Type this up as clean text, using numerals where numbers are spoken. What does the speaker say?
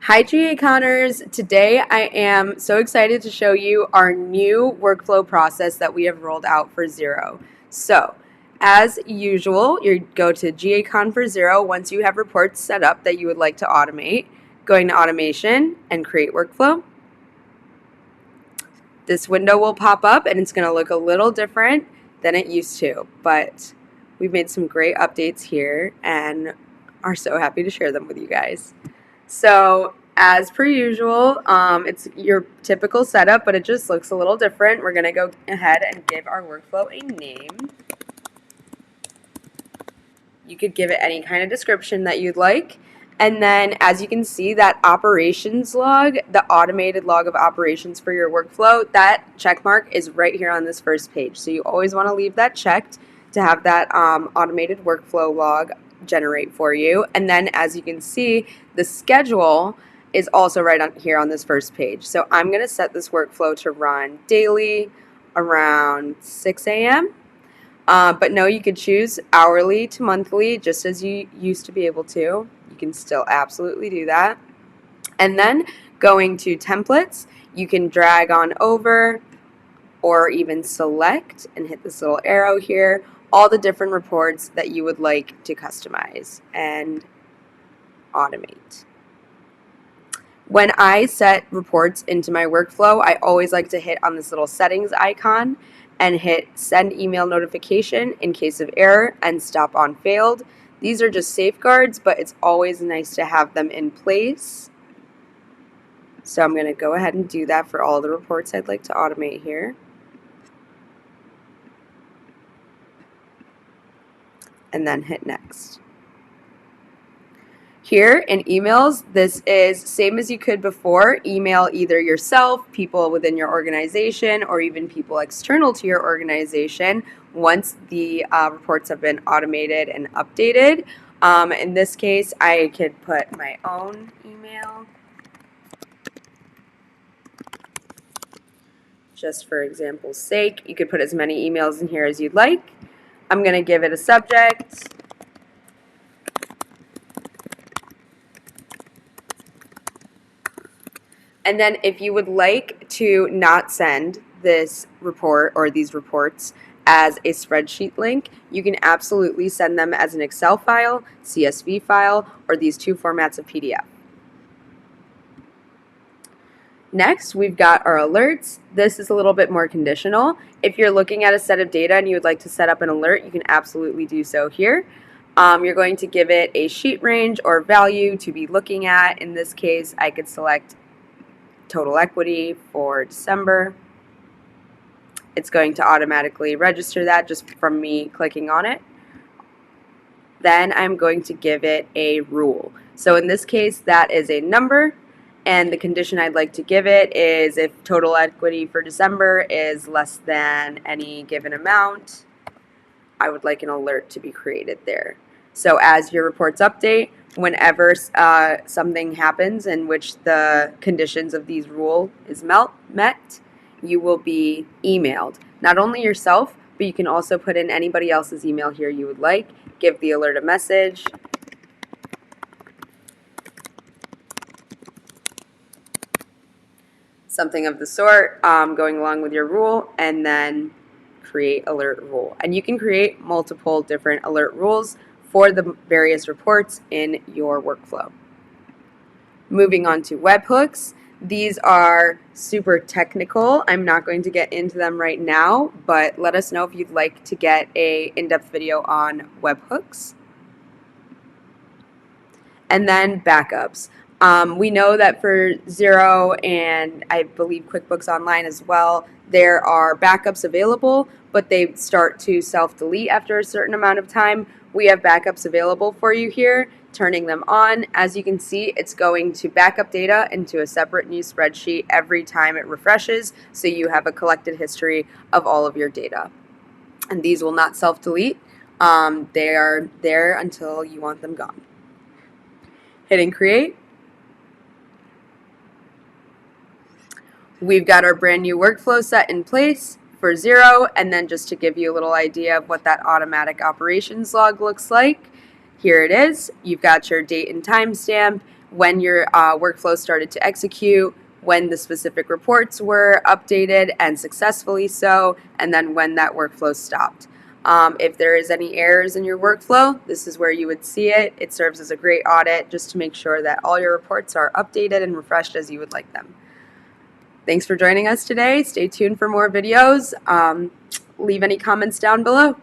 Hi G-Acconners! Today I am so excited to show you our new workflow process that we have rolled out for Xero. So, as usual, you go to G-Accon for Xero once you have reports set up that you would like to automate, going to Automation and Create Workflow. This window will pop up and it's going to look a little different than it used to, but we've made some great updates here and are so happy to share them with you guys. So as per usual, it's your typical setup, but it just looks a little different. We're going to go ahead and give our workflow a name. You could give it any kind of description that you'd like. And then as you can see, that operations log, the automated log of operations for your workflow, that check mark is right here on this first page. So you always want to leave that checked to have that automated workflow log generate for you. And then as you can see, the schedule is also right on here on this first page. So I'm going to set this workflow to run daily around 6 a.m. But no, you could choose hourly to monthly, just as you used to be able to. You can still absolutely do that. And then going to templates, you can drag on over or even select and hit this little arrow here, all the different reports that you would like to customize and automate. When I set reports into my workflow, I always like to hit on this little settings icon and hit send email notification in case of error and stop on failed. These are just safeguards, but it's always nice to have them in place. So I'm going to go ahead and do that for all the reports I'd like to automate here. And then hit next. Here in emails, this is same as you could before. Email either yourself, people within your organization, or even people external to your organization once the reports have been automated and updated. In this case, I could put my own email, just for example's sake. You could put as many emails in here as you'd like. I'm going to give it a subject. And then if you would like to not send this report or these reports as a spreadsheet link, you can absolutely send them as an Excel file, CSV file, or these two formats of PDF. Next, we've got our alerts. This is a little bit more conditional. If you're looking at a set of data and you would like to set up an alert, you can absolutely do so here. You're going to give it a sheet range or value to be looking at. In this case, I could select total equity for December. It's going to automatically register that just from me clicking on it. Then I'm going to give it a rule. So in this case, that is a number, and the condition I'd like to give it is if total equity for December is less than any given amount, I would like an alert to be created there. So as your reports update, whenever something happens in which the conditions of these rule is met, you will be emailed. Not only yourself, but you can also put in anybody else's email here you would like. Give the alert a message. Something of the sort, going along with your rule, and then create alert rule. And you can create multiple different alert rules for the various reports in your workflow. Moving on to webhooks. These are super technical. I'm not going to get into them right now, but let us know if you'd like to get an in-depth video on webhooks. And then backups. We know that for Xero and I believe QuickBooks Online as well, there are backups available, but they start to self-delete after a certain amount of time. We have backups available for you here. Turning them on, as you can see, it's going to backup data into a separate new spreadsheet every time it refreshes, so you have a collected history of all of your data. And these will not self-delete. They are there until you want them gone. Hitting create. We've got our brand new workflow set in place for Xero, and then just to give you a little idea of what that automatic operations log looks like, Here it is. You've got your date and timestamp, when your workflow started to execute, when the specific reports were updated and successfully so, and then when that workflow stopped. If there is any errors in your workflow, this is where you would see it. It serves as a great audit just to make sure that all your reports are updated and refreshed as you would like them. Thanks for joining us today. Stay tuned for more videos. Leave any comments down below.